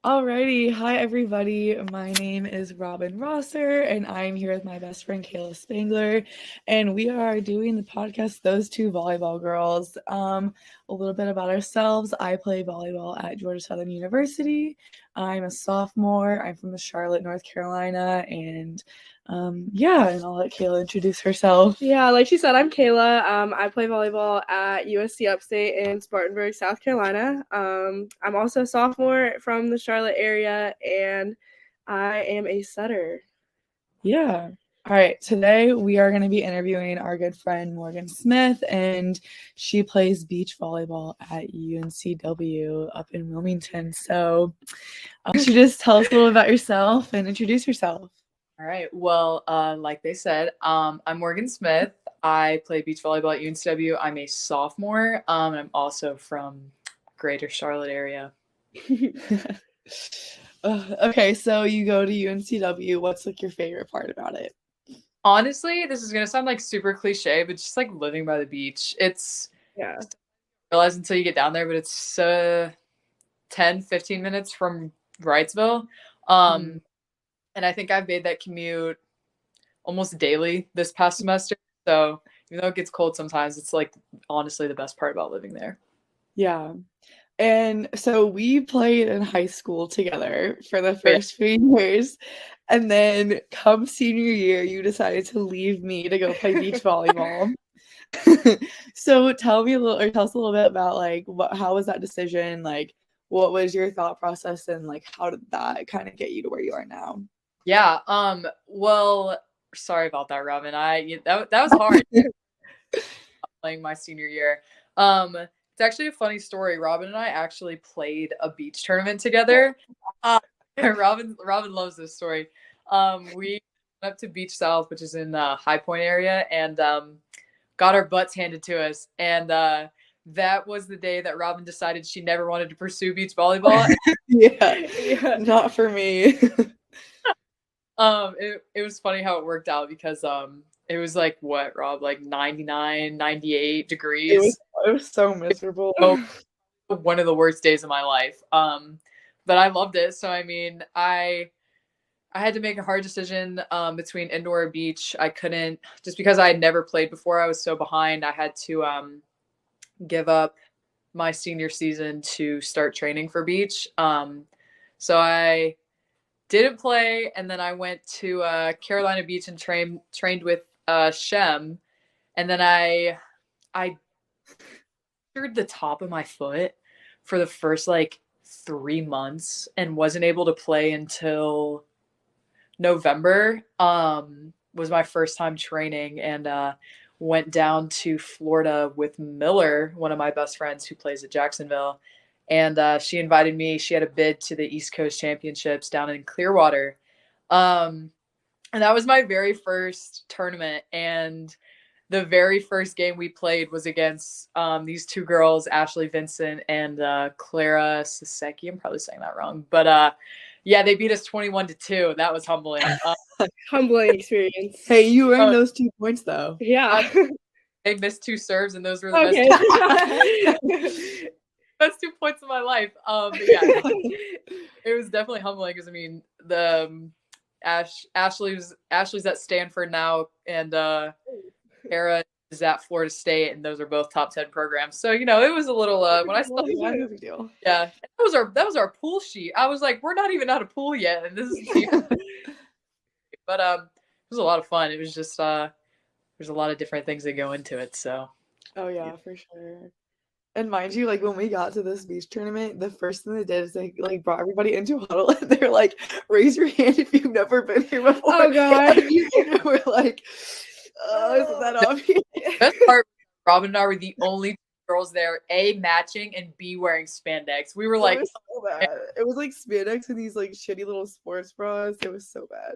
Alrighty, hi everybody. My name is Robin Rosser, and I'm here with my best friend Kayla Spangler, and we are doing the podcast "Those Two Volleyball Girls." A little bit about ourselves. I play volleyball at Georgia Southern University. I'm a sophomore. I'm from the Charlotte, North Carolina, and and I'll let Kayla introduce herself. Yeah, like she said, I'm Kayla. I play volleyball at USC Upstate in Spartanburg, South Carolina. I'm also a sophomore from the Charlotte area, and I am a setter. Yeah. All right. Today we are going to be interviewing our good friend Morgan Smith, and she plays beach volleyball at UNCW up in Wilmington. So, you just tell us a little about yourself and introduce yourself. All right. Well, like they said, I'm Morgan Smith. I play beach volleyball at UNCW. I'm a sophomore. And I'm also from Greater Charlotte area. Okay, so you go to UNCW. What's like your favorite part about it? Honestly, this is gonna sound like super cliche, but just like living by the beach. It's realize until you get down there, but it's 10, 15 minutes from Wrightsville. And I think I've made that commute almost daily this past semester. So even though it gets cold sometimes, it's like honestly the best part about living there. Yeah. And so we played in high school together for the first few years. And then come senior year, you decided to leave me to go play beach volleyball. So tell us a little bit about like how was that decision? Like what was your thought process and like how did that kind of get you to where you are now? Yeah. Well, sorry about that, Robin. That was hard playing my senior year. It's actually a funny story. Robin and I actually played a beach tournament together. Robin loves this story. We went up to Beach South, which is in the High Point area, and got our butts handed to us. And that was the day that Robin decided she never wanted to pursue beach volleyball. yeah, not for me. It was funny how it worked out because it was like what, Rob, like 99, 98 degrees. It was so miserable. One of the worst days of my life. But I loved it. So I mean, I had to make a hard decision between indoor or beach. I couldn't, just because I had never played before. I was so behind. I had to give up my senior season to start training for beach. So I didn't play, and then I went to Carolina Beach and trained with Shem, and then I injured the top of my foot for the first like 3 months and wasn't able to play until November. Was my first time training, and went down to Florida with Miller, one of my best friends who plays at Jacksonville. And she invited me. She had a bid to the East Coast Championships down in Clearwater. And that was my very first tournament. And the very first game we played was against these two girls, Ashley Vincent and Clara Saseki. I'm probably saying that wrong. But yeah, they beat us 21-2. That was humbling. Humbling experience. Hey, you earned those 2 points, though. Yeah. They missed 2 serves, and those were the best 2 points of my life. Yeah, it was definitely humbling because I mean the Ashley's at Stanford now, and Kara is at Florida State, and those are both top 10 programs. So you know it was a little when I saw yeah, that was our pool sheet. I was like, we're not even out of pool yet, and this is but it was a lot of fun. It was just there's a lot of different things that go into it. So oh yeah, for sure. And mind you, like when we got to this beach tournament, the first thing they did is they like brought everybody into a huddle and they're like, raise your hand if you've never been here before. Oh god. And we're like, isn't that obvious? Best part, Robin and I were the only girls there, A, matching, and B, wearing spandex. We were like, it was so bad. It was like spandex and these like shitty little sports bras. It was so bad.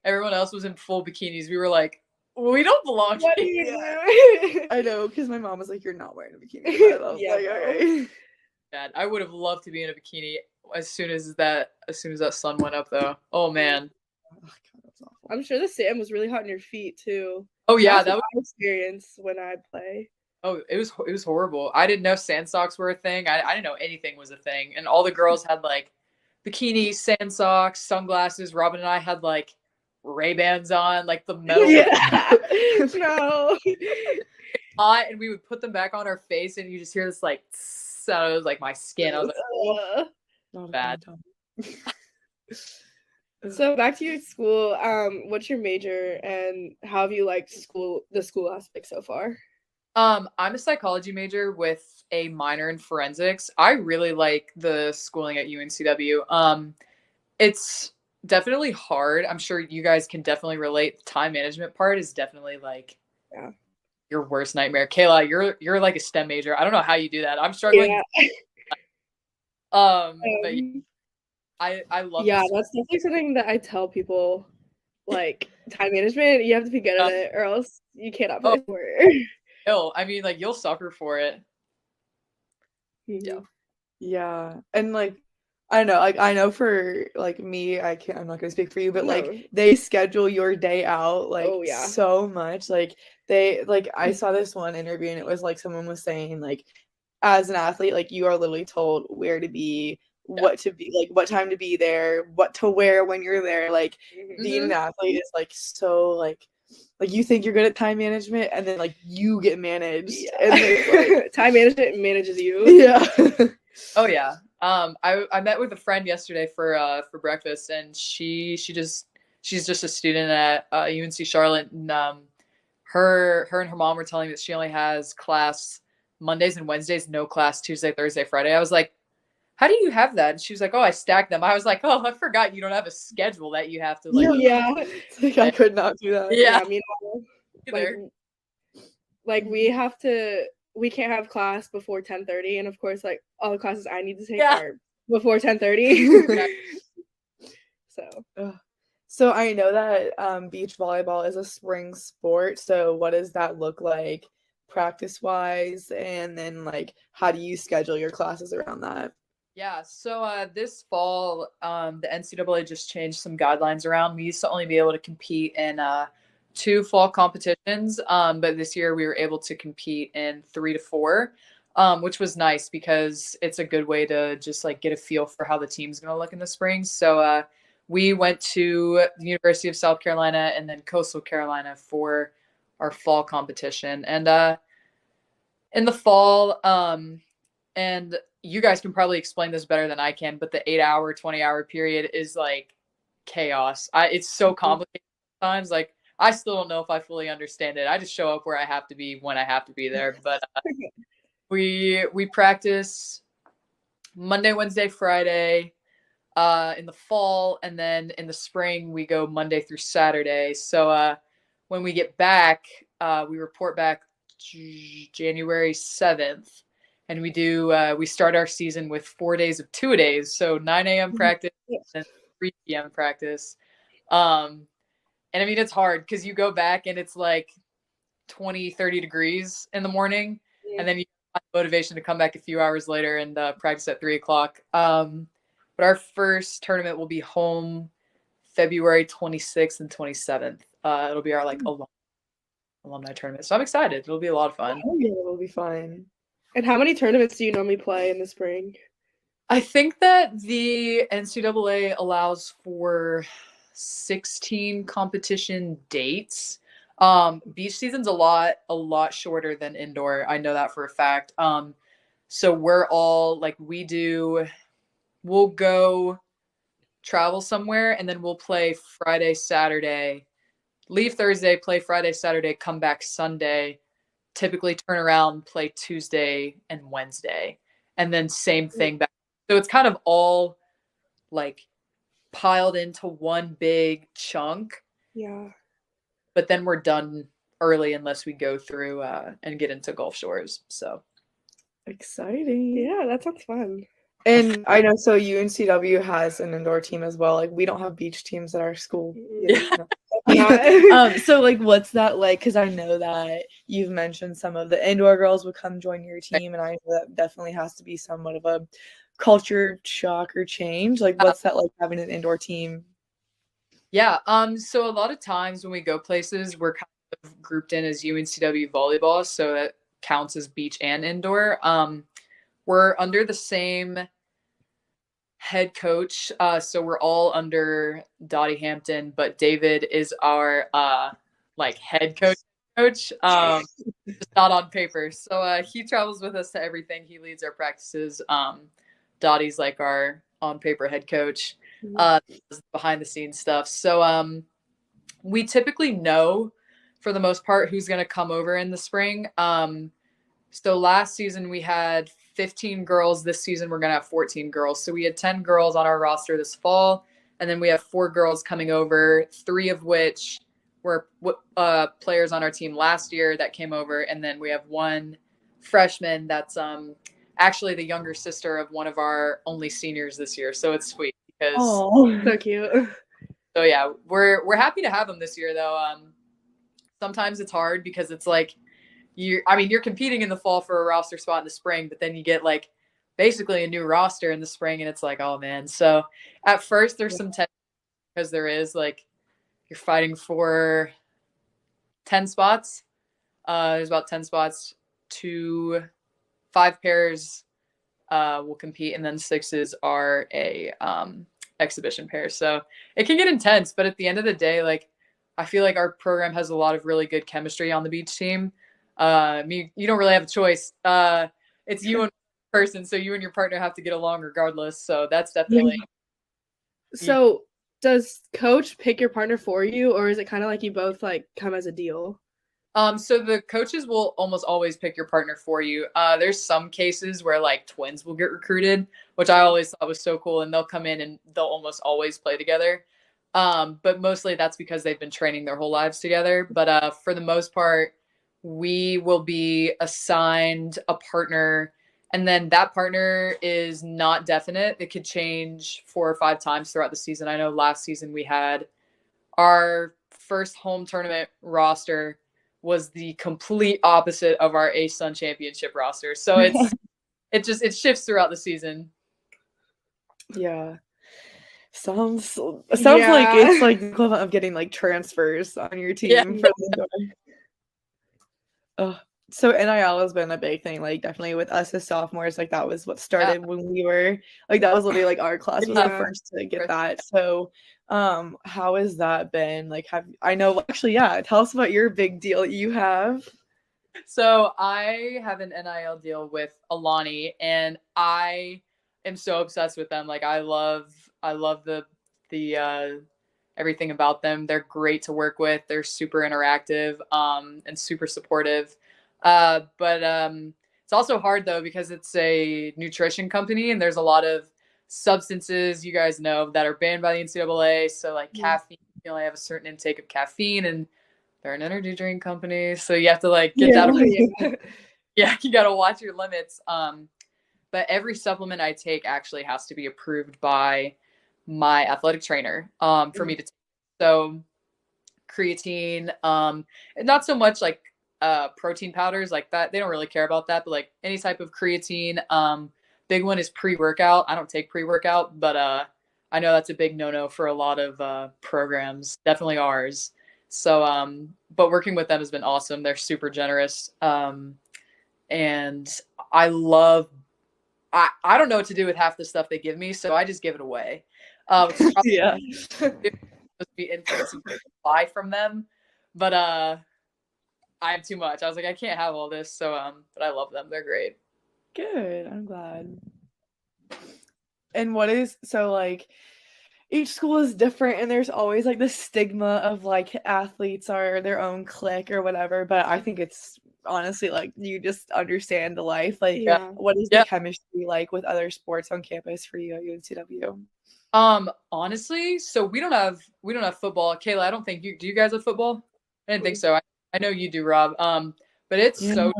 Everyone else was in full bikinis. We were like, we don't belong here. Yeah. I know, because my mom was like, "You're not wearing a bikini." I was like, okay. Dad, I would have loved to be in a bikini as soon as that sun went up, though. Oh man. Oh, God, that's awful. I'm sure the sand was really hot on your feet too. Oh yeah, that was my experience when I play. Oh, it was horrible. I didn't know sand socks were a thing. I didn't know anything was a thing, and all the girls had like bikini, sand socks, sunglasses. Robin and I had like Ray-Bans on, like the metal Yeah. No. hot, and we would put them back on our face, and you just hear this like sound. It was like my skin. I was like, oh, Not a bad. fun time. So back to your school. What's your major, and how have you liked the school aspect so far? I'm a psychology major with a minor in forensics. I really like the schooling at UNCW. It's definitely hard. I'm sure you guys can definitely relate. The time management part is definitely like your worst nightmare. Kayla, you're like a STEM major. I don't know how you do that. I'm struggling. Yeah. But I love Yeah, that's definitely something that I tell people, like time management. You have to be good at it, or else you cannot play for it. I mean, like, you'll suffer for it. Yeah. And like I don't know, like I know for like me, I'm not gonna speak for you, but like they schedule your day out like so much. Like I saw this one interview and it was like someone was saying like as an athlete, like you are literally told where to be, what to be, like what time to be there, what to wear when you're there. Like being an athlete is like so like you think you're good at time management and then like you get managed and like, time management manages you. Yeah. Oh yeah. I met with a friend yesterday for breakfast, and she's just a student at UNC Charlotte, and her and her mom were telling me that she only has class Mondays and Wednesdays, no class Tuesday, Thursday, Friday. I was like, how do you have that? And she was like, oh, I stack them. I was like, oh, I forgot you don't have a schedule that you have to like. Yeah. Like, I could not do that. Yeah. Meanwhile, like we can't have class before 10:30, and of course, like all the classes I need to take are before 10:30. So I know that beach volleyball is a spring sport. So what does that look like practice wise? And then like how do you schedule your classes around that? Yeah, so this fall, the NCAA just changed some guidelines around. We used to only be able to compete in 2 fall competitions, but this year we were able to compete in 3 to 4, which was nice because it's a good way to just like get a feel for how the team's going to look in the spring. So we went to the University of South Carolina and then Coastal Carolina for our fall competition. And in the fall, and you guys can probably explain this better than I can, but the 8-hour, 20-hour period is like chaos. It's so complicated sometimes. Like I still don't know if I fully understand it. I just show up where I have to be when I have to be there. But we practice Monday, Wednesday, Friday in the fall, and then in the spring we go Monday through Saturday. So when we get back, we report back January 7th. And we start our season with 4 days of 2-a-days. So 9 a.m. practice and 3 p.m. practice. And I mean, it's hard because you go back and it's like 20, 30 degrees in the morning. And then you have motivation to come back a few hours later and practice at 3 o'clock. But our first tournament will be home February 26th and 27th. It'll be our like alumni tournament. So I'm excited. It'll be a lot of fun. Oh, yeah, it'll be fun. And how many tournaments do you normally play in the spring? I think that the NCAA allows for 16 competition dates. Beach season's a lot shorter than indoor. I know that for a fact. So we're all like we'll go travel somewhere and then we'll play Friday, Saturday, leave Thursday, play Friday, Saturday, come back Sunday. Typically turn around, play Tuesday and Wednesday, and then same thing back. So it's kind of all like piled into one big chunk. Yeah. But then we're done early unless we go through and get into Gulf Shores. So exciting. Yeah, that sounds fun. And I know, so UNCW has an indoor team as well. Like we don't have beach teams at our school. So like what's that like? Because I know that you've mentioned some of the indoor girls would come join your team, and I know that definitely has to be somewhat of a culture shock or change. Like what's that like having an indoor team? Yeah, so a lot of times when we go places, we're kind of grouped in as UNCW volleyball, so that counts as beach and indoor. We're under the same head coach. So we're all under Dottie Hampton, but David is our like head coach. Just not on paper. So he travels with us to everything. He leads our practices. Dottie's like our on paper head coach. Behind the scenes stuff. So we typically know for the most part who's going to come over in the spring. So last season we had 15 girls. This season we're going to have 14 girls. So we had 10 girls on our roster this fall, and then we have 4 girls coming over, 3 of which were players on our team last year that came over, and then we have 1 freshman that's actually the younger sister of one of our only seniors this year. So it's sweet because so cute. So yeah, we're happy to have them this year though. Sometimes it's hard because it's like you're competing in the fall for a roster spot in the spring, but then you get like basically a new roster in the spring, and it's like, oh man. So at first there's some tension because there is like you're fighting for 10 spots. There's about 10 spots. 5 pairs will compete, and then 6s are a exhibition pair. So it can get intense, but at the end of the day, like I feel like our program has a lot of really good chemistry on the beach team. You don't really have a choice. It's you and person, so you and your partner have to get along regardless. So that's definitely. So does coach pick your partner for you, or is it kind of like you both like come as a deal? So the coaches will almost always pick your partner for you. There's some cases where like twins will get recruited, which I always thought was so cool, and they'll come in and they'll almost always play together. But mostly that's because they've been training their whole lives together. But for the most part, we will be assigned a partner, and then that partner is not definite. It could change 4 or 5 times throughout the season. I know last season we had our first home tournament roster was the complete opposite of our A-Sun championship roster. So it shifts throughout the season. Yeah. Sounds like it's like the equivalent of getting like transfers on your team. So NIL has been a big thing, like definitely with us as sophomores. Like that was what started when we were like that was literally like our class was the first to get that. So how has that been? Like tell us about your big deal that you have. So I have an NIL deal with Alani, and I am so obsessed with them. Like I love the everything about them. They're great to work with. They're super interactive and super supportive. But it's also hard though because it's a nutrition company, and there's a lot of substances, you guys know, that are banned by the NCAA. So like caffeine, you only have a certain intake of caffeine, and they're an energy drink company, so you have to like get that. Yeah, you got to watch your limits. But every supplement I take actually has to be approved by my athletic trainer for me to take. So creatine, not so much like protein powders like that. They don't really care about that, but like any type of creatine. Big one is pre-workout. I don't take pre-workout, but I know that's a big no-no for a lot of programs, definitely ours. So, but working with them has been awesome. They're super generous. And I don't know what to do with half the stuff they give me, so I just give it away. Yeah. It's supposed to be influencing to buy from them, but I have too much. I was like, I can't have all this. So, but I love them. They're great. Good. I'm glad. And like each school is different, and there's always like the stigma of like athletes are their own clique or whatever. But I think it's honestly like you just understand the life. Like, what is the chemistry like with other sports on campus for you at UNCW? Honestly, so we don't have football. Kayla, I don't think do you guys have football? I didn't think so. I know you do, Rob. But it's so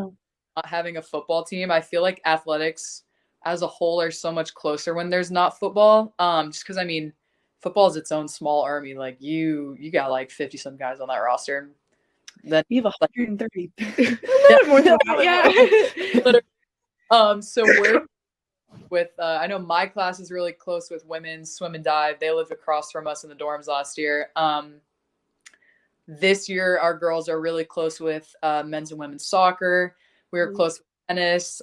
not having a football team. I feel like athletics as a whole are so much closer when there's not football. Just because I mean, football is its own small army. Like you got like 50 some guys on that roster. Then you have 130. More than that, so we're with I know my class is really close with women's swim and dive. They lived across from us in the dorms last year. This year our girls are really close with men's and women's soccer. We were close with tennis.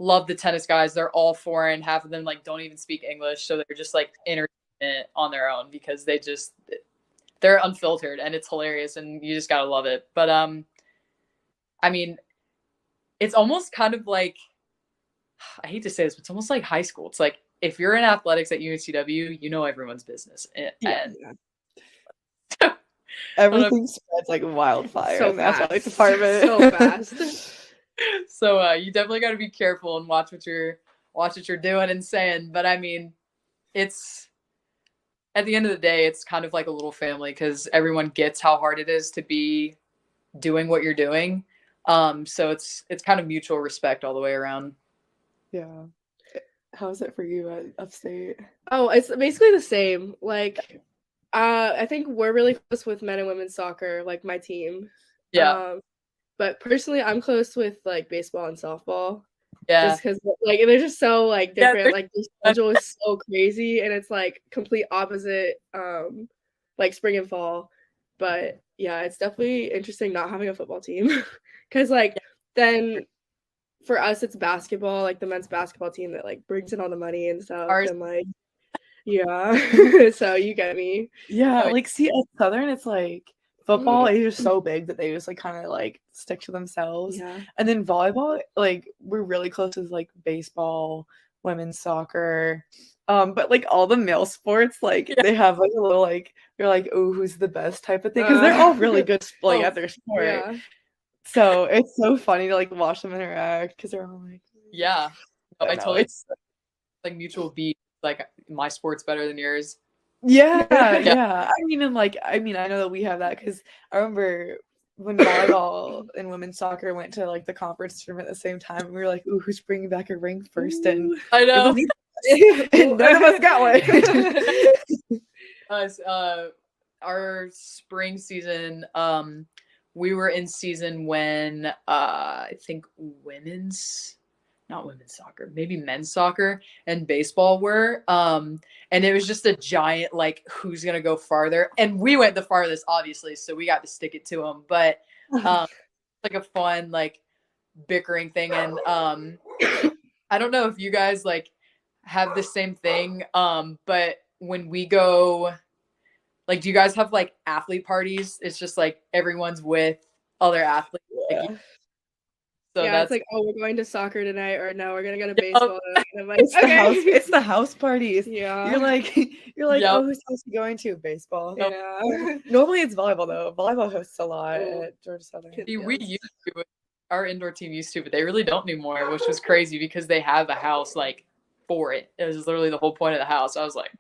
love the tennis guys. They're all foreign. Half of them like don't even speak English, so they're just like entertainment on their own because they're unfiltered and it's hilarious and you just gotta love it. But I mean, it's almost kind of like, I hate to say this, but it's almost like high school. It's like if you're in athletics at UNCW, you know everyone's business. And everything spreads like wildfire So in the athletic fast. department. So fast. So you definitely got to be careful and watch what you're doing and saying. But I mean, it's at the end of the day, it's kind of like a little family because everyone gets how hard it is to be doing what you're doing. So it's kind of mutual respect all the way around. Yeah. How's it for you at upstate? Oh, it's basically the same. Like, I think we're really close with men and women's soccer, like my team. Yeah. But personally, I'm close with like baseball and softball. Yeah. Just because like they're just so like different. Yeah, like the schedule is so crazy, and it's like complete opposite. Like spring and fall. But yeah, it's definitely interesting not having a football team, because like then for us it's basketball, like the men's basketball team that like brings in all the money and stuff. And like yeah, so you get me. Yeah, like see at Southern it's like football is just so big that they just like kind of like stick to themselves. Yeah. And then volleyball, like we're really close with like baseball, women's soccer. But like all the male sports, like they have like a little like you're like, oh, who's the best type of thing? Because they're all really good like at their sport. Yeah. So it's so funny to like watch them interact because they're all like, yeah. No, I totally it's like mutual beat. Like my sport's better than yours. Yeah. I mean, I know that we have that because I remember when volleyball and women's soccer went to like the conference tournament at the same time, and we were like, "Ooh, who's bringing back a ring first?" And I know and none of us got one. Our spring season, we were in season when I think not women's soccer, maybe men's soccer and baseball were. And it was just a giant, like, who's going to go farther? And we went the farthest, obviously, so we got to stick it to them. But like a fun, like, bickering thing. And I don't know if you guys, like, have the same thing. But when we go, like, do you guys have, like, athlete parties? It's just, like, everyone's with other athletes. Yeah. Like, so yeah, that's it's like, oh, we're going to soccer tonight, or no, we're gonna go to baseball tonight. And I'm like, it's the house parties. Yeah. You're like, oh, who's supposed to be going to baseball? Yeah. Normally it's volleyball though. Volleyball hosts a lot at Georgia Southern. See, we used to, our indoor team used to, but they really don't anymore, which was crazy because they have a house like for it. It was literally the whole point of the house. I was like,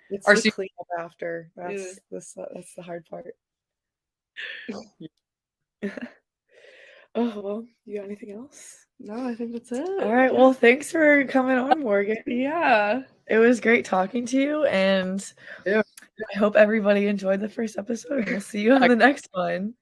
It's the cleanup after. That's the hard part. Oh, well, you got anything else? No, I think that's it. All right. Well, thanks for coming on, Morgan. Yeah. It was great talking to you, and I hope everybody enjoyed the first episode. We'll see you on the next one.